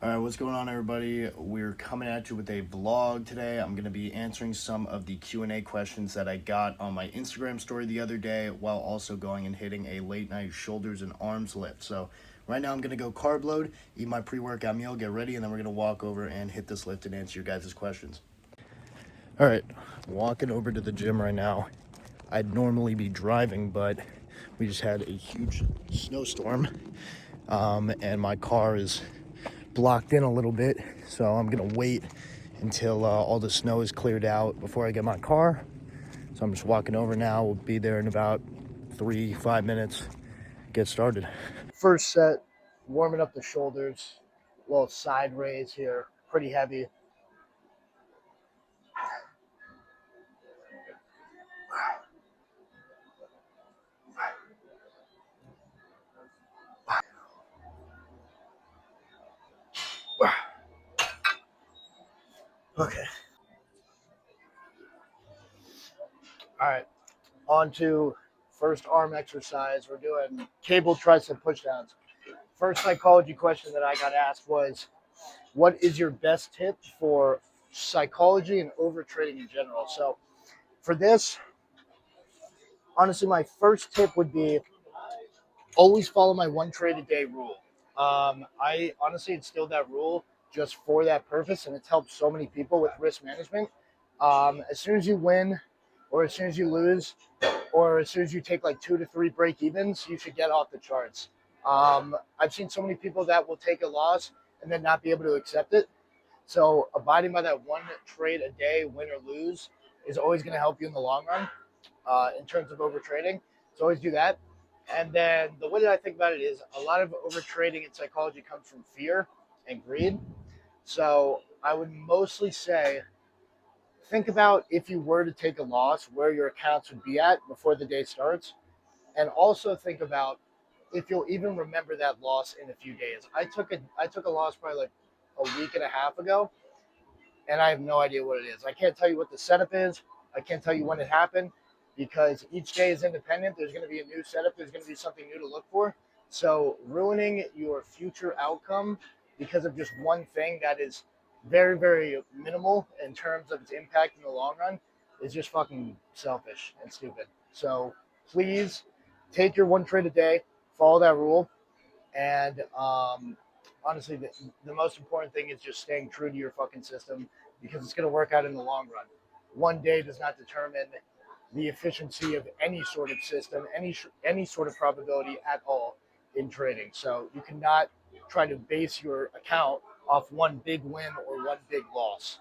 All right, what's going on, everybody? We're coming at you with a vlog today. I'm going to be answering some of the Q&A questions that I got on my Instagram story the other day, while also going and hitting a late night shoulders and arms lift. So right now I'm going to go carb load, eat my pre-workout meal, get ready, and then we're going to walk over and hit this lift and answer your guys' questions. All right, walking over to the gym right now. I'd normally be driving, but we just had a huge snowstorm, and my car is blocked in a little bit, so I'm gonna wait until all the snow is cleared out before I get my car. So I'm just walking over now. We'll be there in about 3-5 minutes. Get started. First set, warming up the shoulders, a little side raise here, pretty heavy. Okay. All right, on to first arm exercise. We're doing cable tricep pushdowns. First psychology question that I got asked was, what is your best tip for psychology and overtraining in general? So for this, honestly, my first tip would be always follow my one trade a day rule. I honestly instilled that rule just for that purpose, and it's helped so many people with risk management. As soon as you win, or as soon as you lose, or as soon as you take like 2 to 3 break evens, you should get off the charts. I've seen so many people that will take a loss and then not be able to accept it. So abiding by that one trade a day, win or lose, is always going to help you in the long run in terms of overtrading. So always do that. And then the way that I think about it is a lot of overtrading in psychology comes from fear and greed. So I would mostly say think about if you were to take a loss, where your accounts would be at before the day starts. And also think about if you'll even remember that loss in a few days. I took a loss probably like a week and a half ago, and I have no idea what it is. I can't tell you what the setup is. I can't tell you when it happened because each day is independent. There's going to be a new setup. There's going to be something new to look for. So ruining your future outcome because of just one thing that is very, very minimal in terms of its impact in the long run is just fucking selfish and stupid. So please take your one trade a day, follow that rule, and honestly, the most important thing is just staying true to your fucking system because it's going to work out in the long run. One day does not determine the efficiency of any sort of system, any sort of probability at all in trading. So you cannot try to base your account off one big win or one big loss.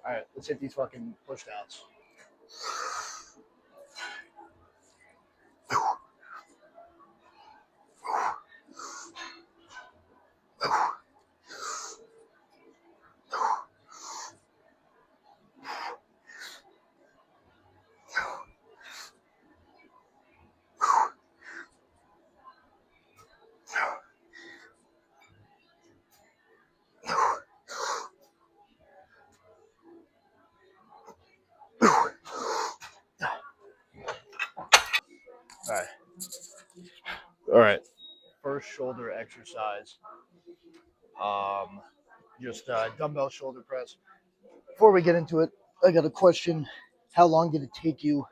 All right, let's hit these fucking pushdowns. All right, all right. First shoulder exercise. Um, just dumbbell shoulder press. Before we get into it, I got a question. How long did it take you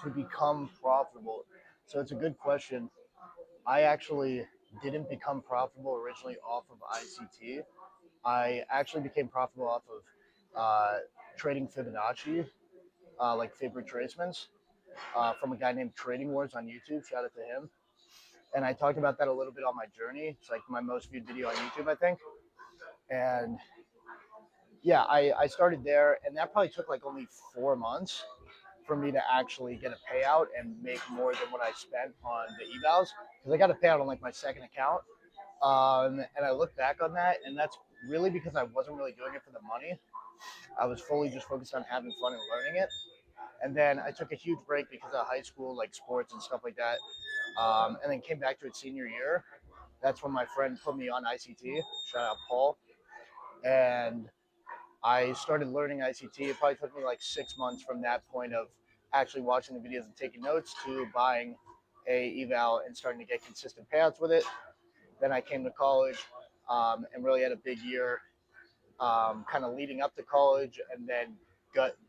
to become profitable? So it's a good question. I actually didn't become profitable originally off of ICT. I actually became profitable off of trading Fibonacci, like Fib retracements, from a guy named Trading Wars on YouTube. Shout out to him. And I talked about that a little bit on my journey. It's like my most viewed video on YouTube, I think. And yeah, I started there, and that probably took like only 4 months for me to actually get a payout and make more than what I spent on the evals because I got a payout on like my second account. And I look back on that, and that's really because I wasn't really doing it for the money. I was fully just focused on having fun and learning it. And then I took a huge break because of high school, like sports and stuff like that. And then came back to it senior year. That's when my friend put me on ICT. Shout out Paul. And I started learning ICT. It probably took me like 6 months from that point of actually watching the videos and taking notes to buying a eval and starting to get consistent payouts with it. Then I came to college. and really had a big year kind of leading up to college and then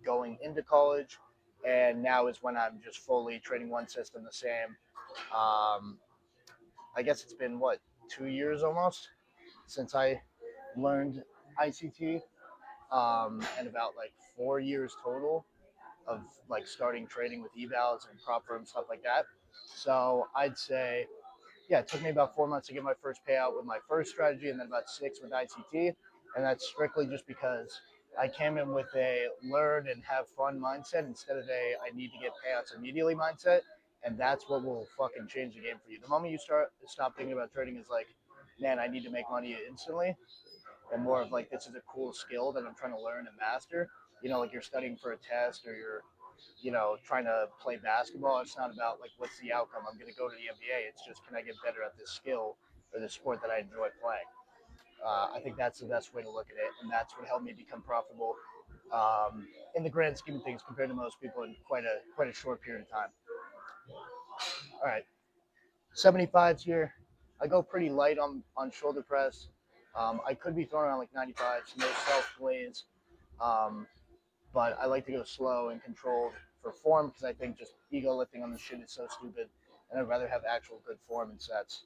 going into college. And now is when I'm just fully trading one system the same. Um, I guess it's been what, 2 years almost since I learned ICT, and about like 4 years total of like starting trading with evals and prop firms, stuff like that. So I'd say, yeah, it took me about 4 months to get my first payout with my first strategy, and then about 6 with ICT. And that's strictly just because I came in with a learn and have fun mindset instead of a I need to get payouts immediately mindset. And that's what will fucking change the game for you. The moment you stop thinking about trading is like, man, I need to make money instantly, and more of like, this is a cool skill that I'm trying to learn and master. Like you're studying for a test or you're trying to play basketball. It's not about like what's the outcome. I'm going to go to the NBA. It's just, can I get better at this skill or this sport that I enjoy playing? I think that's the best way to look at it, and that's what helped me become profitable in the grand scheme of things compared to most people in quite a short period of time. All right, 75s here. I go pretty light on shoulder press. I could be throwing around like 95s, no self glaze, um, but I like to go slow and controlled for form because I think just ego lifting on this shit is so stupid, and I'd rather have actual good form in sets.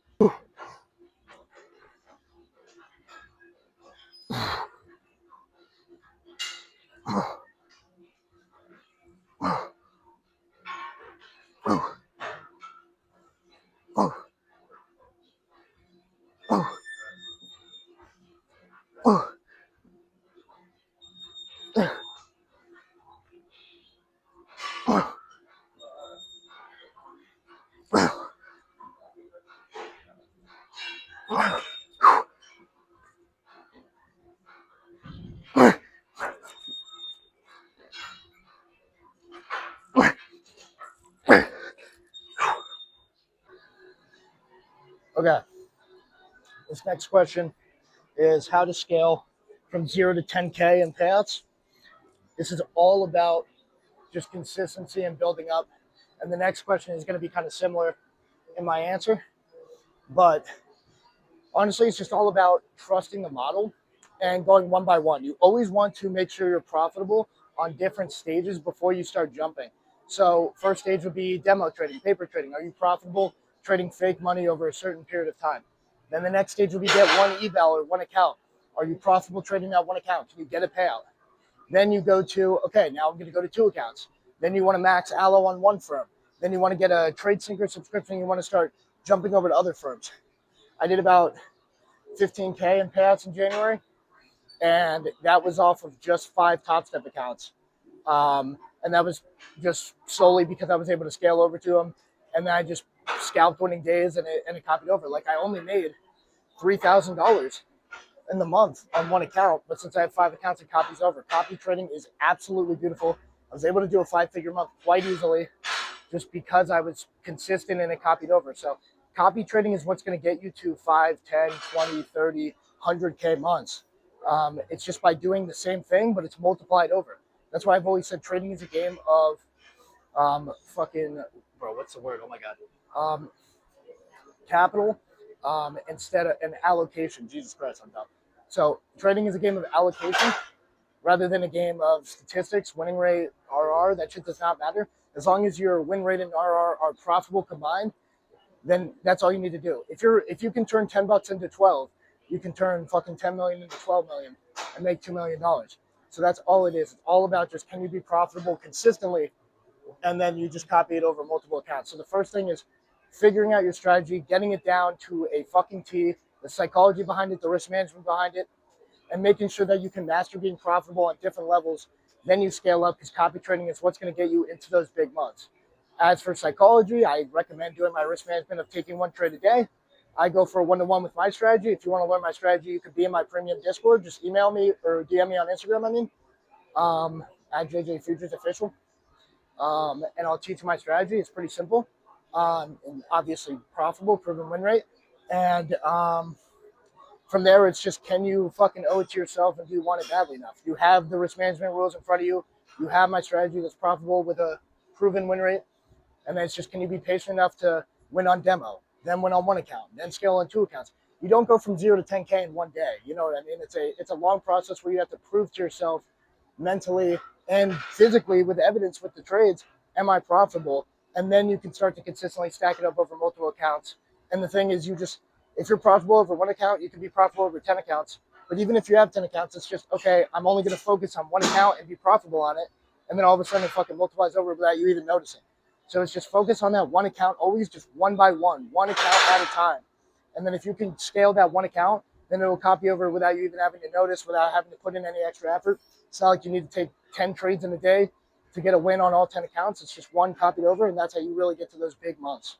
Okay, this next question is how to scale from 0 to 10K in payouts. This is all about just consistency and building up. And the next question is going to be kind of similar in my answer. But honestly, it's just all about trusting the model and going one by one. You always want to make sure you're profitable on different stages before you start jumping. So, first stage would be demo trading, paper trading. Are you profitable trading fake money over a certain period of time? Then the next stage would be get one eval or one account. Are you profitable trading that one account? Can you get a payout? Then you go to, okay, now I'm going to go to 2 accounts. Then you want to max allo on one firm. Then you want to get a TradeSync subscription. You want to start jumping over to other firms. I did about 15K in payouts in January, and that was off of just 5 Top Step accounts. And that was just solely because I was able to scale over to them, and then I just scalped winning days and it copied over. Like I only made $3,000 in the month on one account, but since I have 5 accounts, it copies over. Copy trading is absolutely beautiful. I was able to do a 5-figure month quite easily just because I was consistent and it copied over. So copy trading is what's going to get you to 5, 10, 20, 30, 100K months. It's just by doing the same thing, but it's multiplied over. That's why I've always said trading is a game of what's the word? Oh my God. Capital instead of an allocation. Jesus Christ, I'm dumb. So trading is a game of allocation rather than a game of statistics, winning rate, RR. That shit does not matter. As long as your win rate and RR are profitable combined, then that's all you need to do. If you can turn $10 into 12, you can turn fucking 10 million into 12 million and make $2 million. So that's all it is. It's all about just, can you be profitable consistently, and then you just copy it over multiple accounts. So the first thing is figuring out your strategy, getting it down to a fucking T, the psychology behind it, the risk management behind it, and making sure that you can master being profitable on different levels. Then you scale up, because copy trading is what's going to get you into those big months. As for psychology, I recommend doing my risk management of taking 1 trade a day. I go for a 1-to-1 with my strategy. If you want to learn my strategy, you could be in my premium Discord. Just email me or DM me on Instagram, at JJ Futures Official. And I'll teach you my strategy. It's pretty simple, and obviously profitable, proven win rate. And from there, it's just, can you fucking owe it to yourself, and do you want it badly enough? You have the risk management rules in front of you. You have my strategy that's profitable with a proven win rate. And then it's just, can you be patient enough to win on demo, then win on 1 account, then scale on 2 accounts? you don't go from 0 to 10K in one day. You know what I mean? It's a long process where you have to prove to yourself mentally and physically with evidence with the trades, am I profitable? And then you can start to consistently stack it up over multiple accounts. And the thing is, if you're profitable over one account, you can be profitable over 10 accounts. But even if you have 10 accounts, it's just, okay, I'm only going to focus on one account and be profitable on it. And then all of a sudden it fucking multiplies over without you even noticing. So it's just focus on that one account, always just one by one account at a time. And then if you can scale that one account, then it will copy over without you even having to notice, without having to put in any extra effort. It's not like you need to take 10 trades in a day to get a win on all 10 accounts. It's just one copied over, and that's how you really get to those big months.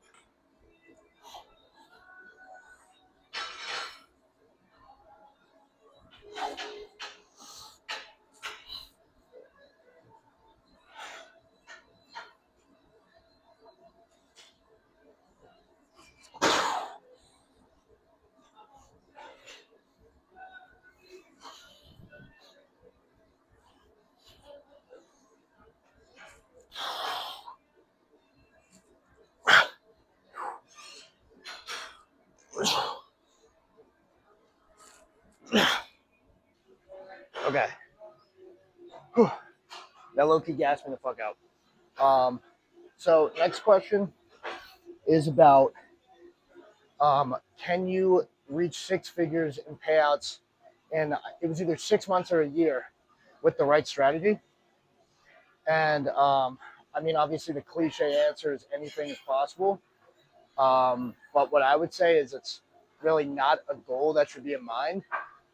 Okay. Whew. That low-key gassed me the fuck out. So next question is about can you reach six figures in payouts? And it was either 6 months or a year with the right strategy. And I mean, obviously, the cliche answer is anything is possible. But what I would say is it's really not a goal that should be in mind.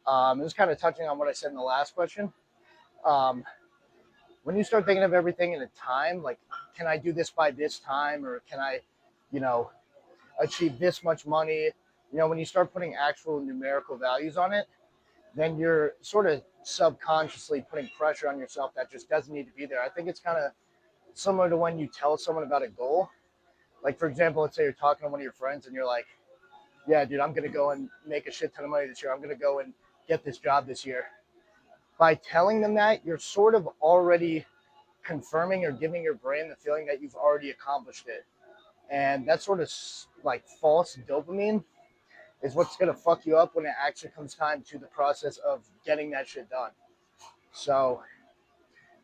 It was kind of touching on what I said in the last question. Um, when you start thinking of everything in a time, like, can I do this by this time, or can I, you know, achieve this much money? You know, when you start putting actual numerical values on it, then you're sort of subconsciously putting pressure on yourself that just doesn't need to be there. I think it's kind of similar to when you tell someone about a goal. Like, for example, let's say you're talking to one of your friends and you're like, yeah, dude, I'm going to go and make a shit ton of money this year. I'm going to go and get this job this year. By telling them that, you're sort of already confirming or giving your brain the feeling that you've already accomplished it. And that sort of like false dopamine is what's going to fuck you up when it actually comes time to the process of getting that shit done. So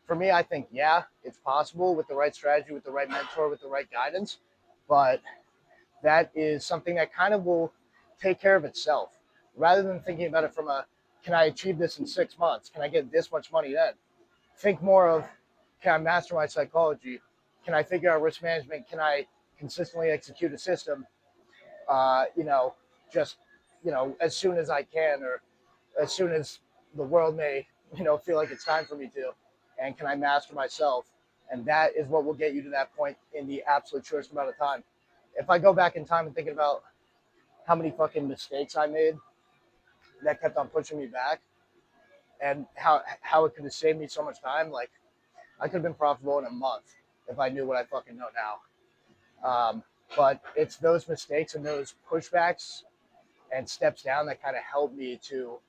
for me, I think, yeah, it's possible with the right strategy, with the right mentor, with the right guidance. But that is something that kind of will take care of itself rather than thinking about it from a, can I achieve this in 6 months? Can I get this much money then? Think more of, can I master my psychology? Can I figure out risk management? Can I consistently execute a system? You know, just, you know, as soon as I can, or as soon as the world may, you know, feel like it's time for me to. And can I master myself? And that is what will get you to that point in the absolute shortest amount of time. If I go back in time and thinking about how many fucking mistakes I made that kept on pushing me back, and how it could have saved me so much time, like, I could have been profitable in a month if I knew what I fucking know now. But it's those mistakes and those pushbacks and steps down that kind of helped me to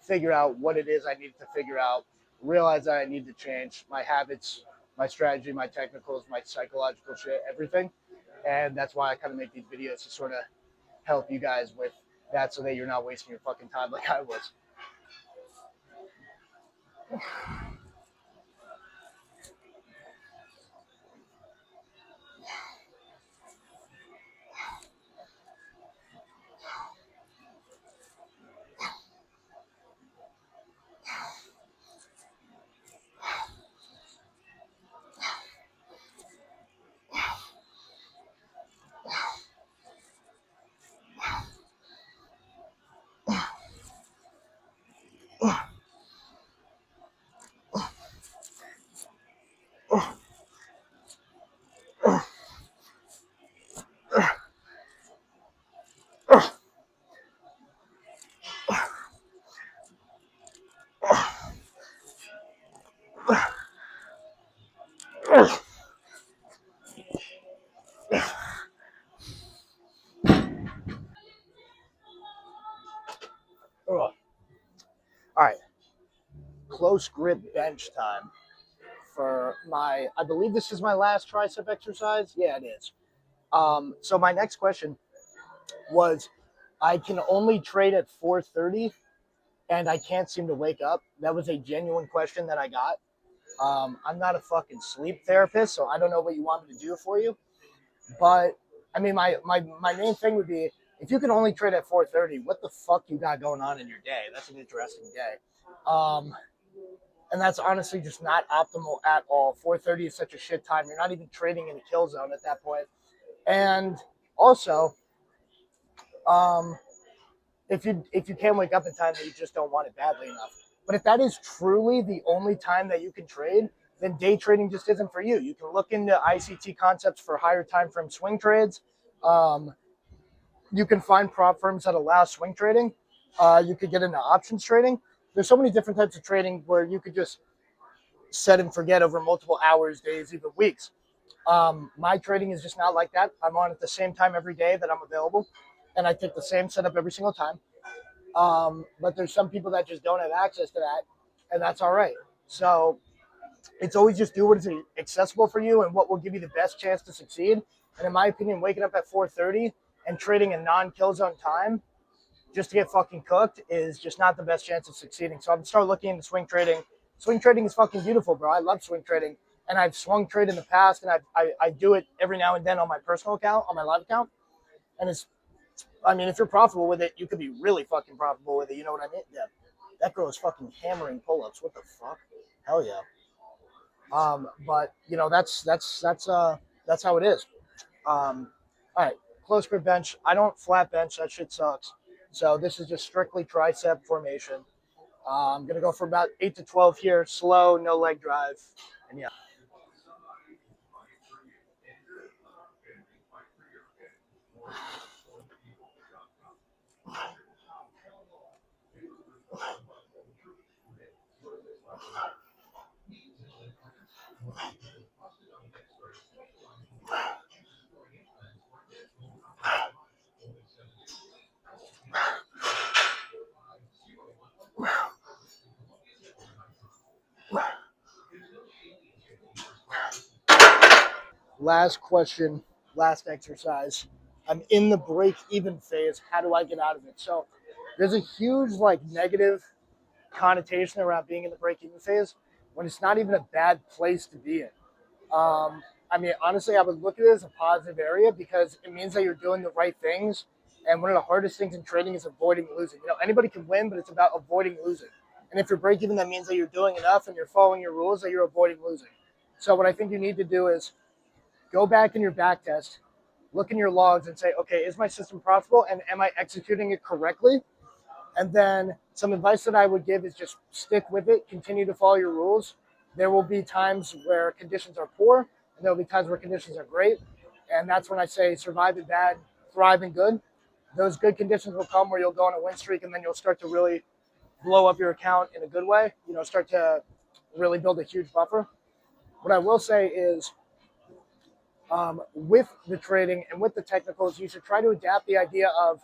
figure out what it is I needed to figure out, realize that I need to change my habits, my strategy, my technicals, my psychological shit, everything. And that's why I kind of make these videos to sort of help you guys with that so that you're not wasting your fucking time like I was. All right, close grip bench time for my, I believe this is my last tricep exercise. Yeah, it is. So my next question was, I can only trade at 4:30, and I can't seem to wake up. That was a genuine question that I got. I'm not a fucking sleep therapist, so I don't know what you want me to do for you. But I mean, my main thing would be if you can only trade at 4:30, what the fuck you got going on in your day? That's an interesting day. Um, and that's honestly just not optimal at all. 4:30 is such a shit time. You're not even trading in a kill zone at that point. And also, um, if you can't wake up in time, then you just don't want it badly enough. But if that is truly the only time that you can trade, then day trading just isn't for you. You can look into ICT concepts for higher time frame swing trades. Um, you can find prop firms that allow swing trading. You could get into options trading. There's so many different types of trading where you could just set and forget over multiple hours, days, even weeks. My trading is just not like that. I'm on at the same time every day that I'm available, and I take the same setup every single time. But there's some people that just don't have access to that, and that's all right. So it's always just do what is accessible for you and what will give you the best chance to succeed. And in my opinion, waking up at 4:30 and trading a non-kill zone time just to get fucking cooked is just not the best chance of succeeding. So I'm start looking into swing trading. Swing trading is fucking beautiful, bro. I love swing trading, and I've swung trade in the past, and I do it every now and then on my personal account, on my live account, and it's. I mean, if you're profitable with it, you could be really fucking profitable with it. You know what I mean? Yeah. That girl is fucking hammering pull-ups. What the fuck? Hell yeah. But you know that's how it is. All right, close grip bench. I don't flat bench. That shit sucks. So this is just strictly tricep formation. I'm gonna go for about 8 to 12 here, slow, no leg drive, and yeah. Last question, last exercise. I'm in the break even phase. How do I get out of it? So there's a huge like negative connotation around being in the break even phase when it's not even a bad place to be in. I mean, honestly, I would look at it as a positive area because it means that you're doing the right things. And one of the hardest things in trading is avoiding losing. You know, anybody can win, but it's about avoiding losing. And if you're break even, that means that you're doing enough and you're following your rules that you're avoiding losing. So what I think you need to do is go back in your back test, look in your logs and say, okay, is my system profitable and am I executing it correctly? And then some advice that I would give is just stick with it, continue to follow your rules. There will be times where conditions are poor, and there will be times where conditions are great. And that's when I say survive in bad, thrive in good. Those good conditions will come where you'll go on a win streak, and then you'll start to really blow up your account in a good way. You know, start to really build a huge buffer. What I will say is with the trading and with the technicals, you should try to adapt the idea of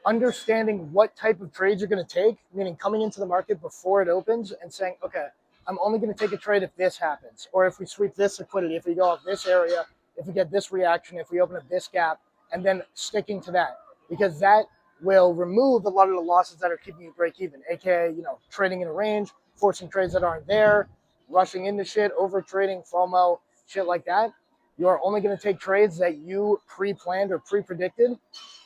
understanding what type of trades you're going to take, meaning coming into the market before it opens and saying, okay, I'm only going to take a trade if this happens, or if we sweep this liquidity, if we go off this area, if we get this reaction, if we open up this gap, and then sticking to that, because that will remove a lot of the losses that are keeping you break even, aka, you know, trading in a range, forcing trades that aren't there, rushing into shit, over trading, FOMO, shit like that. You are only going to take trades that you pre-planned or pre-predicted,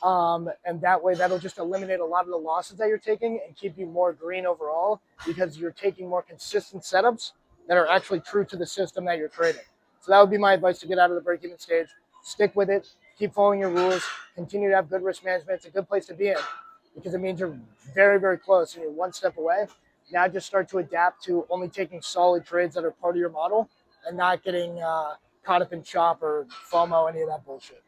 and that way that'll just eliminate a lot of the losses that you're taking and keep you more green overall because you're taking more consistent setups that are actually true to the system that you're trading. So that would be my advice to get out of the break-even stage. Stick with it. Keep following your rules. Continue to have good risk management. It's a good place to be in because it means you're very, very close and you're one step away. Now just start to adapt to only taking solid trades that are part of your model and not getting caught up in chop or FOMO, any of that bullshit.